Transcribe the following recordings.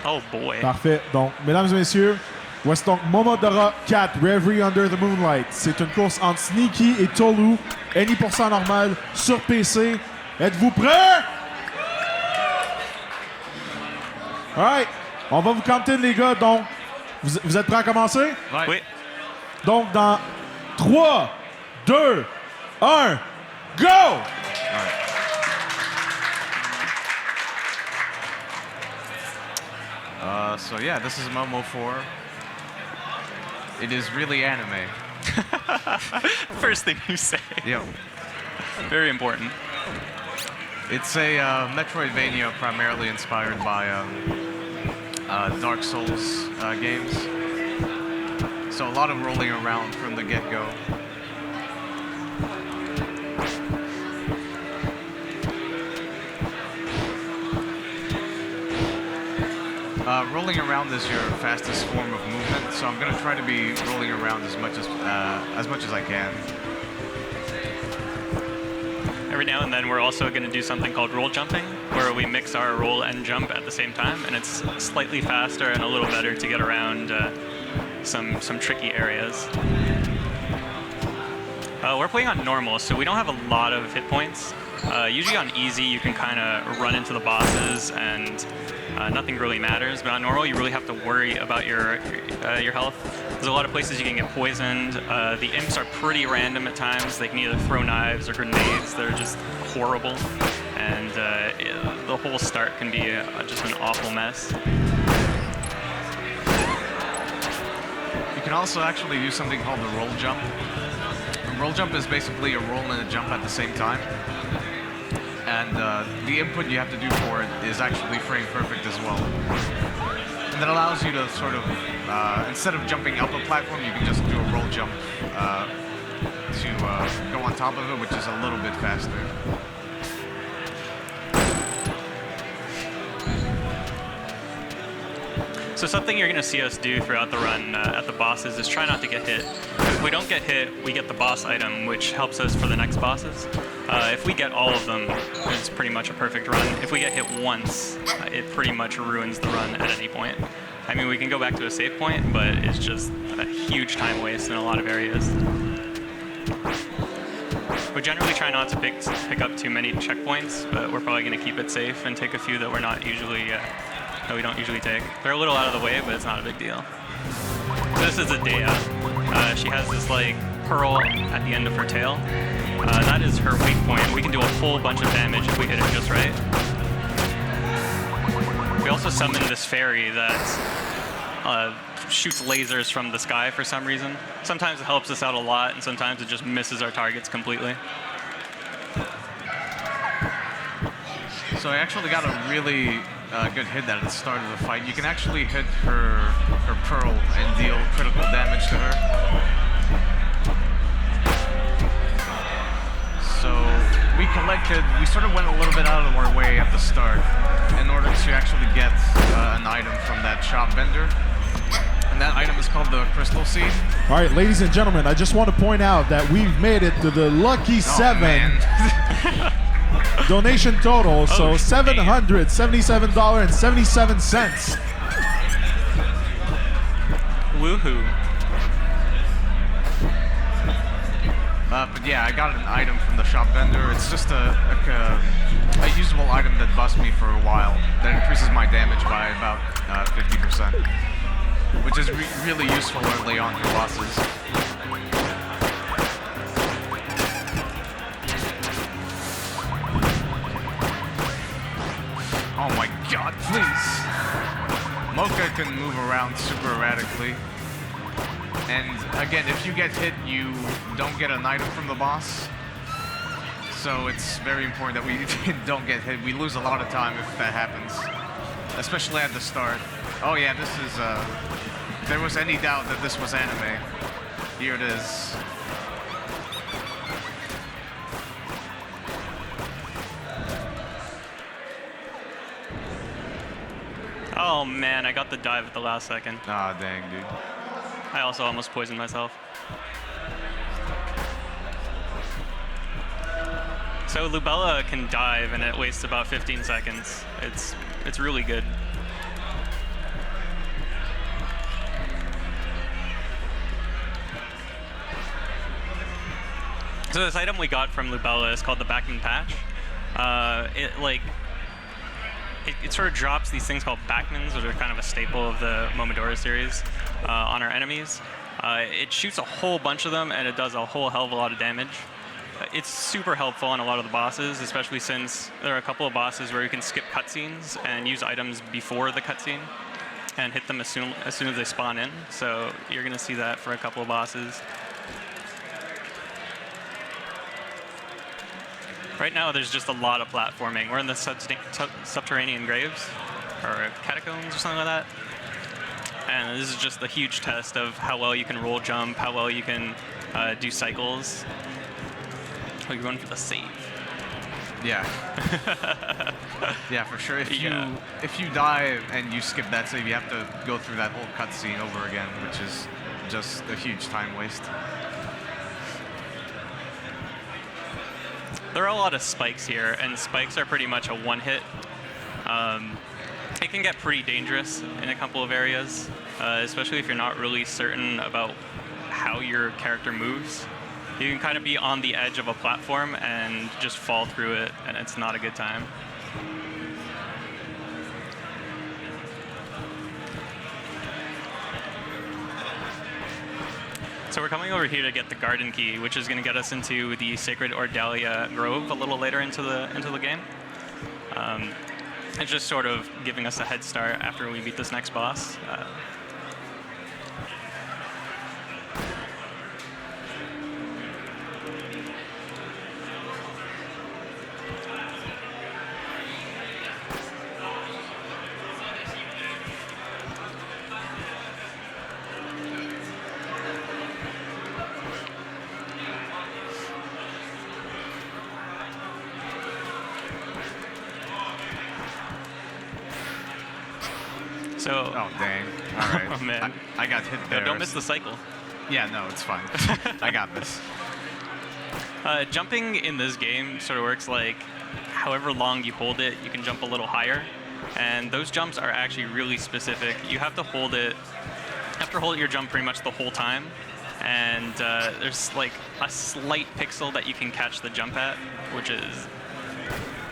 Oh boy. Parfait. Donc, mesdames et messieurs, voici donc Momodora 4, Reverie Under the Moonlight. C'est une course entre SNeeaaky et tohloo, any % normal, sur PC. Êtes-vous prêts? Alright. On va vous compter, les gars. Donc, vous êtes prêts à commencer? Oui. Donc, dans 3, 2, 1, go! So yeah, this is Momo 4. It is really anime. First thing you say. Yep. Very important. It's a Metroidvania primarily inspired by Dark Souls games. So a lot of rolling around from the get-go. Rolling around is your fastest form of movement, so I'm going to try to be rolling around as much as I can. Every now and then we're also going to do something called roll jumping, where we mix our roll and jump at the same time, and it's slightly faster and a little better to get around some tricky areas. We're playing on normal, so we don't have a lot of hit points. Usually on easy you can kind of run into the bosses and nothing really matters, but on normal you really have to worry about your health. There's a lot of places you can get poisoned. The imps are pretty random at times. They can either throw knives or grenades. They're just horrible, and the whole start can be just an awful mess. You can also actually use something called the roll jump. The roll jump is basically a roll and a jump at the same time. And the input you have to do for it is actually frame perfect as well. And that allows you to sort of, instead of jumping up a platform, you can just do a roll jump to go on top of it, which is a little bit faster. So something you're going to see us do throughout the run at the bosses is try not to get hit. If we don't get hit, we get the boss item, which helps us for the next bosses. If we get all of them, it's pretty much a perfect run. If we get hit once, it pretty much ruins the run at any point. I mean, we can go back to a save point, but it's just a huge time waste in a lot of areas. We generally try not to pick up too many checkpoints, but we're probably going to keep it safe and take a few that we don't usually take. They're a little out of the way, but it's not a big deal. So this is a Dea. She has this like pearl at the end of her tail. That is her weak point. We can do a whole bunch of damage if we hit it just right. We also summon this fairy that shoots lasers from the sky for some reason. Sometimes it helps us out a lot, and sometimes it just misses our targets completely. So I actually got a really good hit at the start of the fight. You can actually hit her pearl and deal critical damage to her. So we sort of went a little bit out of our way at the start in order to actually get an item from that shop vendor. And that item is called the Crystal Seed. All right, ladies and gentlemen, I just want to point out that we've made it to the lucky 7 donation total, so $777.77. Woohoo. But yeah, I got an item from the shop vendor. It's just a usable item that busts me for a while. That increases my damage by about 50%, which is really useful early on for bosses. Oh my god, please! Mocha can move around super erratically. And again, if you get hit, you don't get an item from the boss. So it's very important that we don't get hit. We lose a lot of time if that happens, especially at the start. Oh yeah, this is, if there was any doubt that this was anime, here it is. Oh man, I got the dive at the last second. Ah, dang, dude. I also almost poisoned myself. So Lubella can dive and it wastes about 15 seconds. It's really good. So this item we got from Lubella is called the Backman Patch. It sort of drops these things called Backmans, which are kind of a staple of the Momodora series, on our enemies. It shoots a whole bunch of them, and it does a whole hell of a lot of damage. It's super helpful on a lot of the bosses, especially since there are a couple of bosses where you can skip cutscenes and use items before the cutscene and hit them as soon as they spawn in. So you're going to see that for a couple of bosses. Right now, there's just a lot of platforming. We're in the subterranean graves, or catacombs, or something like that. And this is just a huge test of how well you can roll jump, how well you can do cycles. Oh, you're going for the save. Yeah. Yeah, for sure. If you die and you skip that save, you have to go through that whole cutscene over again, which is just a huge time waste. There are a lot of spikes here, and spikes are pretty much a one-hit. It can get pretty dangerous in a couple of areas, especially if you're not really certain about how your character moves. You can kind of be on the edge of a platform and just fall through it, and it's not a good time. So we're coming over here to get the garden key, which is going to get us into the Sacred Ordalia Grove a little later into the game. It's just sort of giving us a head start after we beat this next boss. So, oh, dang. All right. Oh, man. I got hit there. No, don't miss the cycle. Yeah, no, it's fine. I got this. Jumping in this game sort of works like however long you hold it, you can jump a little higher. And those jumps are actually really specific. You have to hold your jump pretty much the whole time. And there's like a slight pixel that you can catch the jump at, which is,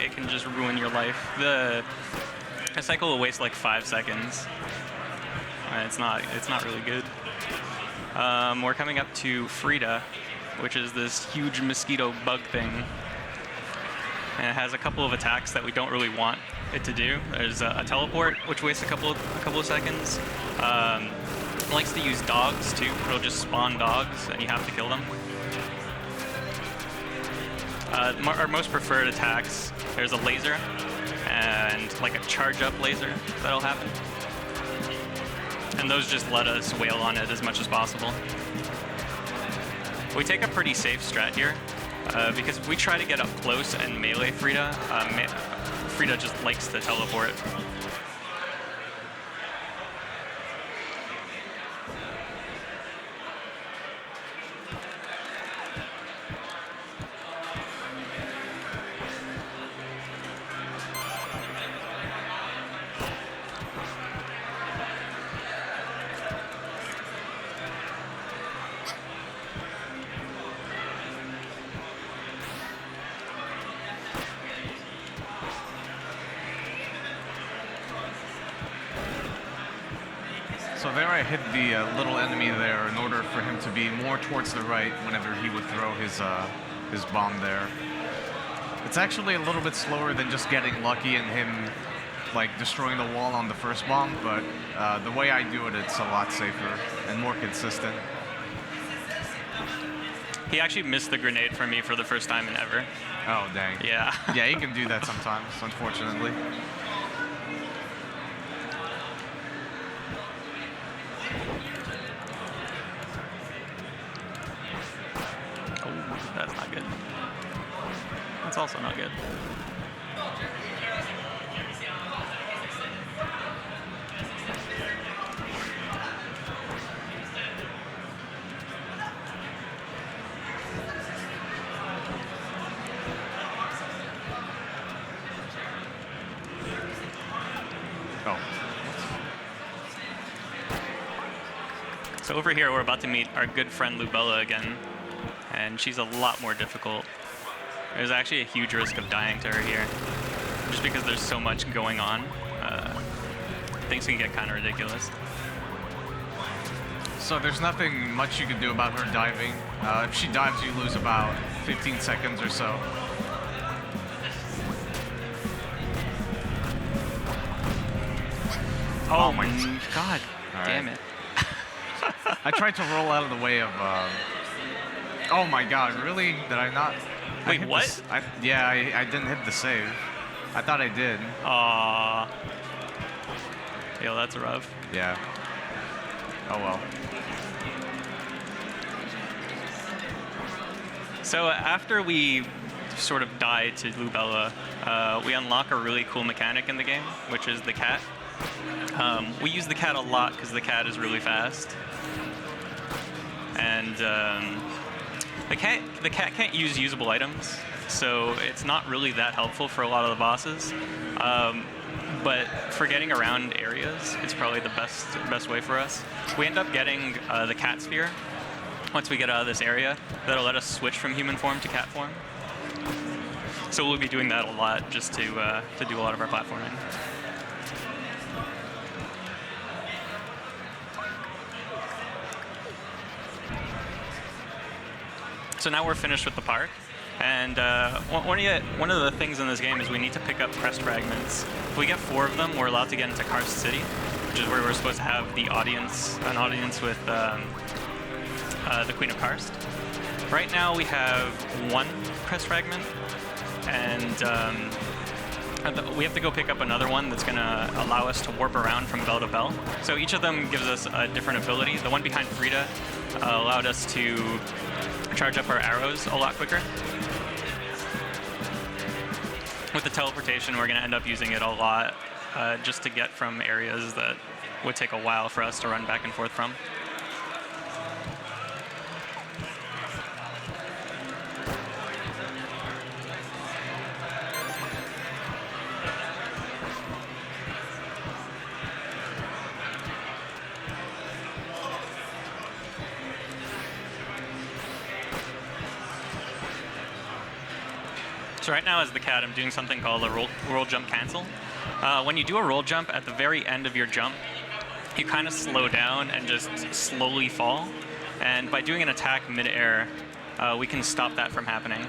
it can just ruin your life. A cycle will waste like 5 seconds. It's not really good. We're coming up to Frida, which is this huge mosquito bug thing. And it has a couple of attacks that we don't really want it to do. There's a teleport, which wastes a couple of seconds. It likes to use dogs too. It'll just spawn dogs, and you have to kill them. Our most preferred attacks, there's a laser, and like a charge-up laser that'll happen. And those just let us wail on it as much as possible. We take a pretty safe strat here, because if we try to get up close and melee Frida, Frida just likes to teleport. So there I hit the little enemy there in order for him to be more towards the right whenever he would throw his bomb there. It's actually a little bit slower than just getting lucky and him like destroying the wall on the first bomb, but the way I do it, it's a lot safer and more consistent. He actually missed the grenade for me for the first time in ever. Oh, dang. Yeah. Yeah, he can do that sometimes, unfortunately. Oh, that's not good. That's also not good. So over here, we're about to meet our good friend Lubella again. and she's a lot more difficult. There's actually a huge risk of dying to her here, just because there's so much going on. Things can get kind of ridiculous. So there's nothing much you can do about her diving. If she dives, you lose about 15 seconds or so. Oh my god, damn it. I tried to roll out of the way of... Oh my god, really? Did I not? Wait, what? Yeah, I didn't hit the save. I thought I did. Aww. Yo, that's rough. Yeah. Oh well. So after we sort of die to Lubella, we unlock a really cool mechanic in the game, which is the cat. We use the cat a lot because the cat is really fast. And the cat can't use usable items, so it's not really that helpful for a lot of the bosses. But for getting around areas, it's probably the best way for us. We end up getting the cat sphere once we get out of this area. That'll let us switch from human form to cat form. So we'll be doing that a lot just to do a lot of our platforming. So now we're finished with the park. And one of the things in this game is we need to pick up crest fragments. If we get 4 of them, we're allowed to get into Karst City, which is where we're supposed to have an audience with the Queen of Karst. Right now we have 1 crest fragment, and we have to go pick up another one that's going to allow us to warp around from bell to bell. So each of them gives us a different ability. The one behind Frida allowed us to charge up our arrows a lot quicker. With the teleportation, we're going to end up using it a lot just to get from areas that would take a while for us to run back and forth from. So right now as the cat, I'm doing something called a roll jump cancel. When you do a roll jump, at the very end of your jump, you kind of slow down and just slowly fall. And by doing an attack mid-air, we can stop that from happening.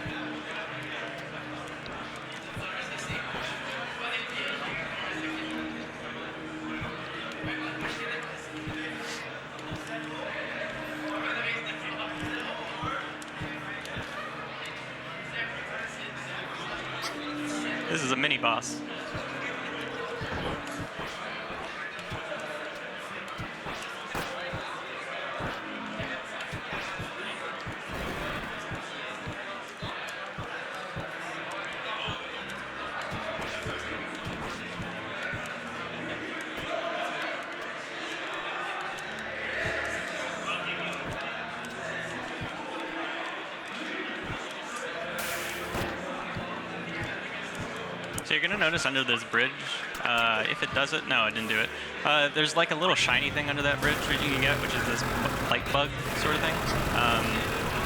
This is a mini boss. So you're gonna notice under this bridge, if it does it, no, it didn't do it. There's like a little shiny thing under that bridge that you can get, which is this light bug sort of thing.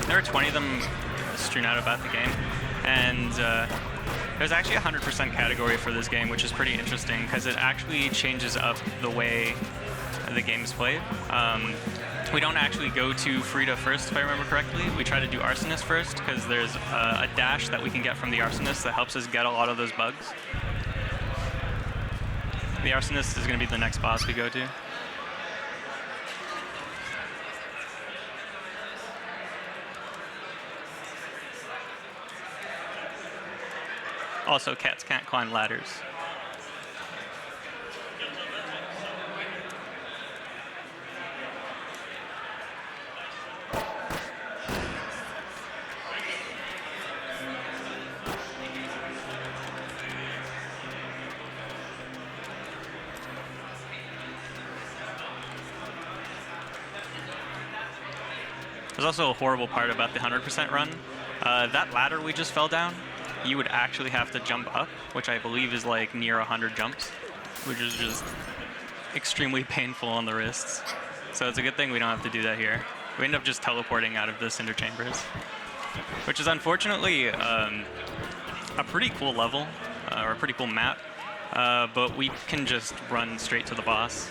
There are 20 of them strewn out about the game, and there's actually a 100% category for this game, which is pretty interesting because it actually changes up the way the game is played. We don't actually go to Frida first, if I remember correctly. We try to do Arsonist first, because there's a dash that we can get from the Arsonist that helps us get a lot of those bugs. The Arsonist is going to be the next boss we go to. Also, cats can't climb ladders. There's also a horrible part about the 100% run. That ladder we just fell down, you would actually have to jump up, which I believe is like near 100 jumps, which is just extremely painful on the wrists. So it's a good thing we don't have to do that here. We end up just teleporting out of the Cinder Chambers. which is unfortunately a pretty cool level, or a pretty cool map, but we can just run straight to the boss.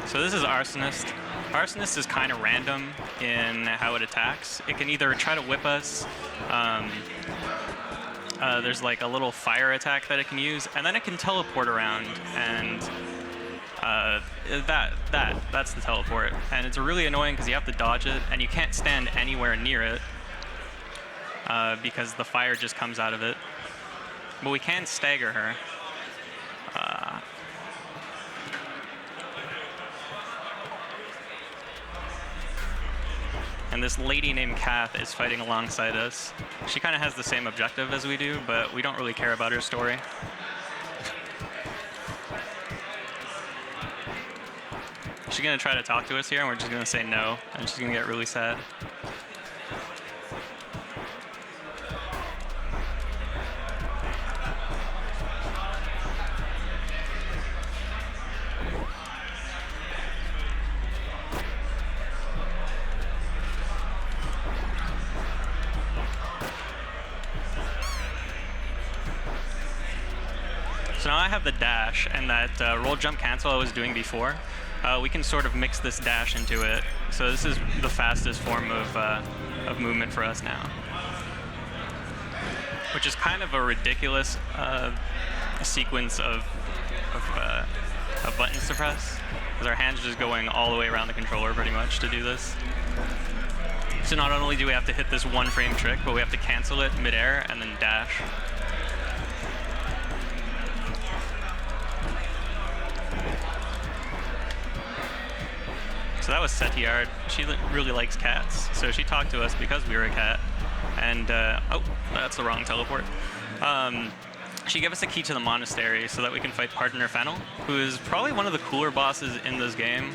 So this is Arsonist. Arsonist is kind of random in how it attacks. It can either try to whip us, there's like a little fire attack that it can use, and then it can teleport around, and that's the teleport. And it's really annoying because you have to dodge it, and you can't stand anywhere near it because the fire just comes out of it. But we can stagger her. And this lady named Kath is fighting alongside us. She kind of has the same objective as we do, but we don't really care about her story. She's gonna try to talk to us here, and we're just gonna say no, and she's gonna get really sad. So now I have the dash, and that roll, jump, cancel I was doing before. We can sort of mix this dash into it. So this is the fastest form of movement for us now. Which is kind of a ridiculous sequence of buttons to press. Because our hands are just going all the way around the controller pretty much to do this. So not only do we have to hit this one frame trick, but we have to cancel it midair and then dash. So that was Setiard. She really likes cats, so she talked to us because we were a cat. And, oh, that's the wrong teleport. She gave us a key to the monastery so that we can fight Partner Fennel, who is probably one of the cooler bosses in this game,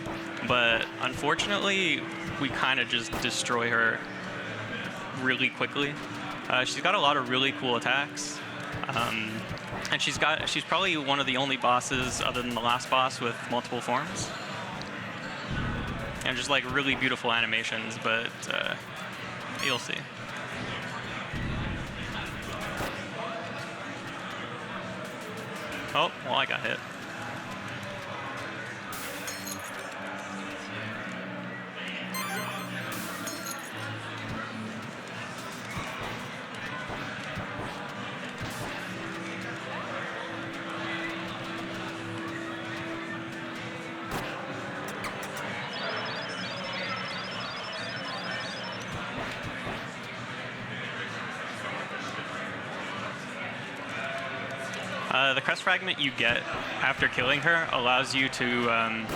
but unfortunately, we kind of just destroy her really quickly. She's got a lot of really cool attacks, and she's probably one of the only bosses, other than the last boss, with multiple forms. And just like really beautiful animations, but you'll see. Oh, well, I got hit. The crest fragment you get after killing her allows you to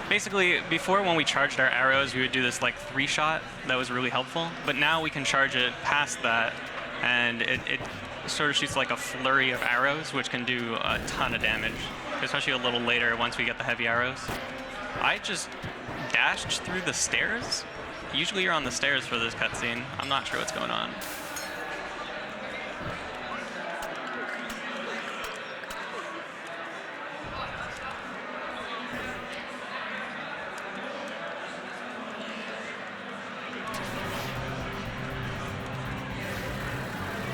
basically, before when we charged our arrows, we would do this like 3-shot. That was really helpful. But now we can charge it past that, and it sort of shoots like a flurry of arrows, which can do a ton of damage, especially a little later once we get the heavy arrows. I just dashed through the stairs. Usually you're on the stairs for this cutscene. I'm not sure what's going on.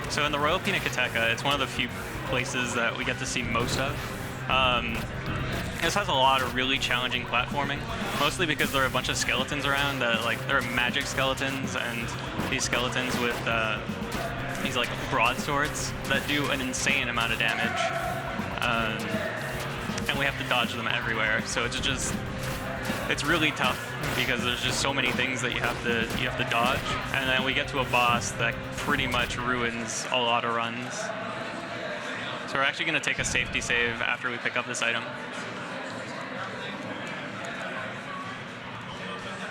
So in the Royal Pinacoteca, it's one of the few places that we get to see most of. This has a lot of really challenging platforming, mostly because there are a bunch of skeletons around that, like, there are magic skeletons, and these skeletons with these like broadswords that do an insane amount of damage, and we have to dodge them everywhere. So it's really tough because there's just so many things that you have to dodge, and then we get to a boss that pretty much ruins a lot of runs. So we're actually going to take a safety save after we pick up this item.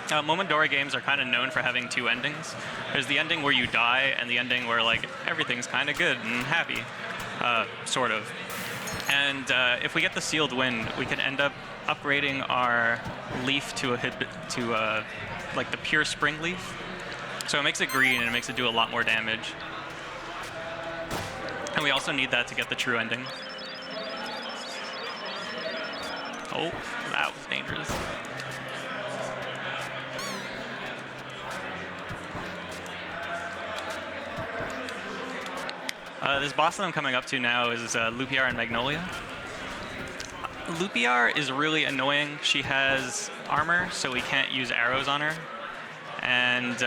Momodora games are kind of known for having 2 endings. There's the ending where you die, and the ending where like everything's kind of good and happy, sort of. And if we get the sealed wind, we can end up upgrading our leaf to like the pure spring leaf. So it makes it green and it makes it do a lot more damage. And we also need that to get the true ending. Oh, that was dangerous. This boss that I'm coming up to now is Lupiar and Magnolia. Lupiar is really annoying. She has armor, so we can't use arrows on her. And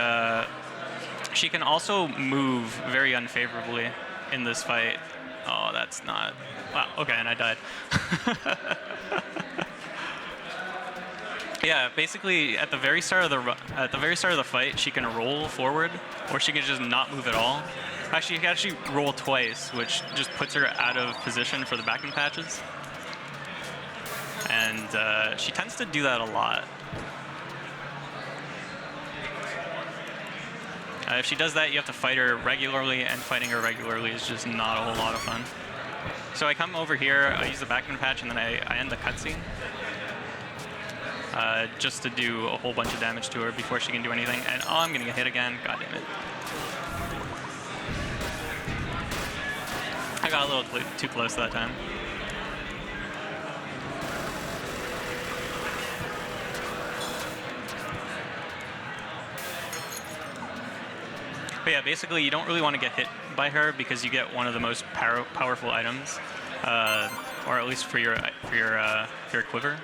she can also move very unfavorably in this fight. Oh, that's not... Wow, okay, and I died. Yeah, basically at the very start of the fight, she can roll forward, or she can just not move at all. Actually, she can actually roll twice, which just puts her out of position for the backing patches. And she tends to do that a lot. If she does that, you have to fight her regularly, and fighting her regularly is just not a whole lot of fun. So I come over here, I use the backing patch, and then I end the cutscene. Just to do a whole bunch of damage to her before she can do anything. And oh, I'm gonna get hit again. God damn it. I got a little too close that time. But yeah, basically you don't really want to get hit by her because you get one of the most powerful items, or at least for your quiver,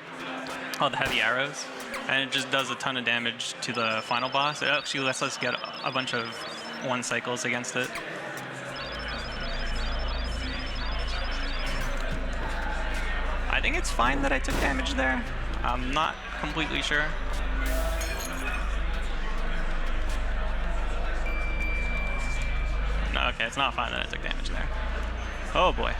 called the heavy arrows, and it just does a ton of damage to the final boss. It actually lets us get a bunch of 1 cycles against it. I think it's fine that I took damage there. I'm not completely sure. No, okay, it's not fine that I took damage there. Oh boy.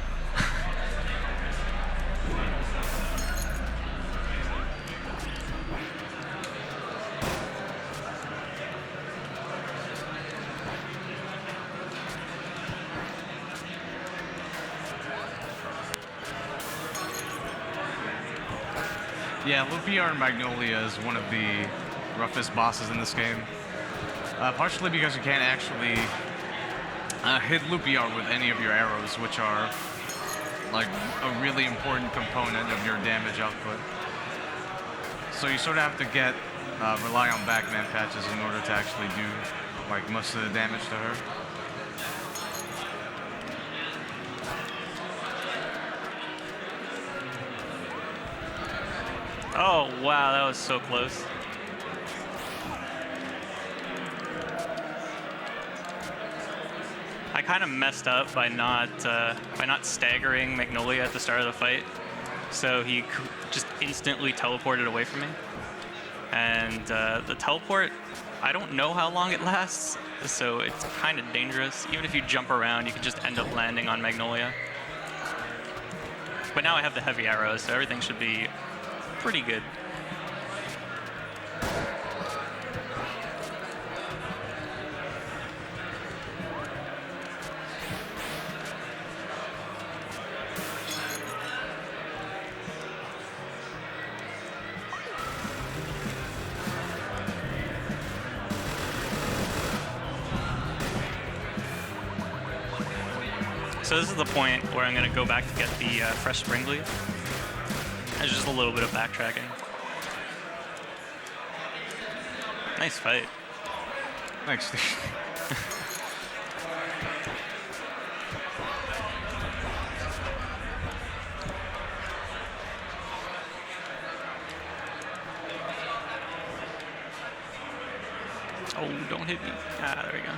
Yeah, Lupiar and Magnolia is one of the roughest bosses in this game. Partially because you can't actually hit Lupiar with any of your arrows, which are like a really important component of your damage output. So you sort of have to rely on backman patches in order to actually do like most of the damage to her. Oh, wow, that was so close. I kind of messed up by not staggering Magnolia at the start of the fight. So he just instantly teleported away from me. And the teleport, I don't know how long it lasts, so it's kind of dangerous. Even if you jump around, you can just end up landing on Magnolia. But now I have the heavy arrows, so everything should be pretty good. So this is the point where I'm going to go back to get the fresh spring leaf. There's just a little bit of backtracking. Nice fight. Thanks, Steve. Oh, don't hit me. Ah, there we go.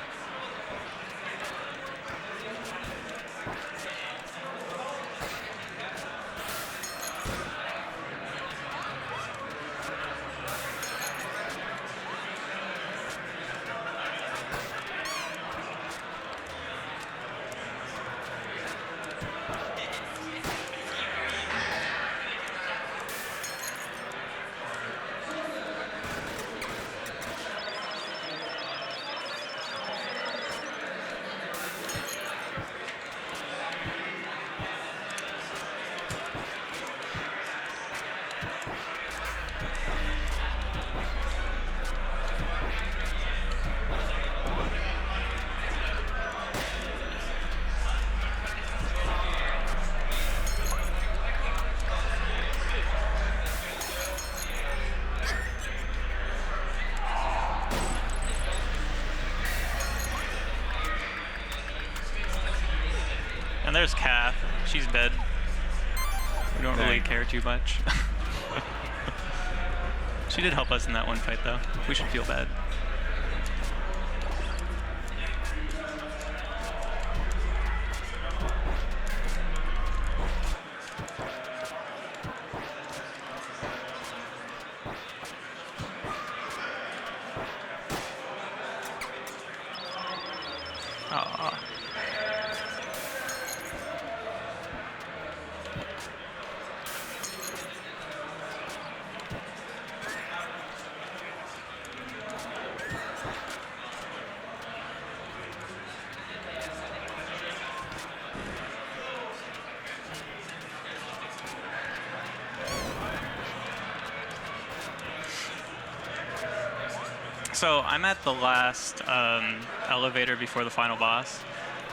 there's Kath. She's dead. We don't really Dang. care too much. She did help us in that one fight, though. We should feel bad. Aw. So I'm at the last elevator before the final boss.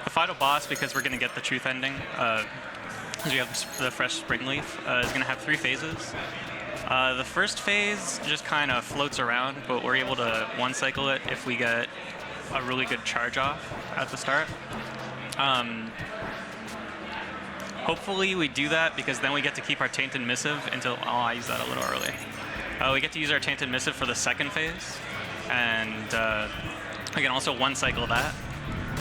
The final boss, because we're going to get the truth ending, because we have the fresh spring leaf, is going to have 3 phases. The first phase just kind of floats around, but we're able to one-cycle it if we get a really good charge off at the start. Hopefully we do that, because then we get to keep our Tainted Missive until... Oh, I used that a little early. We get to use our Tainted Missive for the second phase, and we can also one-cycle that.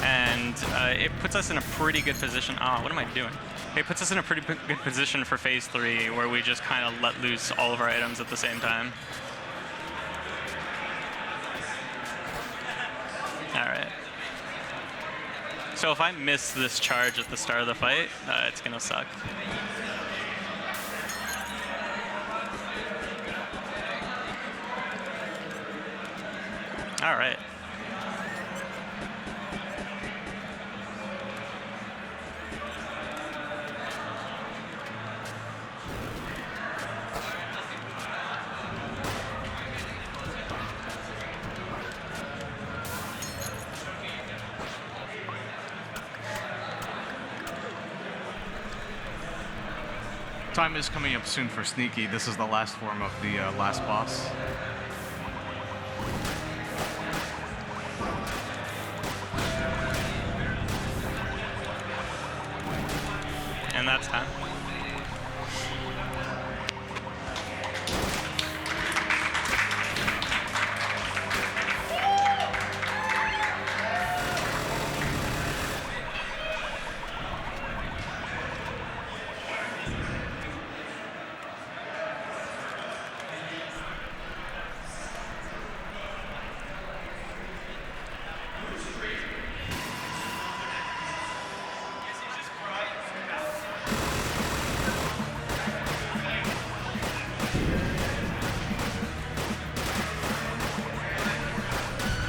And it puts us in a pretty good position. Oh, what am I doing? It puts us in a pretty good position for phase 3, where we just kind of let loose all of our items at the same time. All right. So if I miss this charge at the start of the fight, it's gonna suck. All right. Time is coming up soon for SNeeaaky. This is the last form of the last boss. And that's time.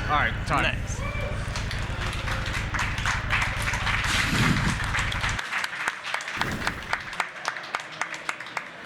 All right, time. Nice.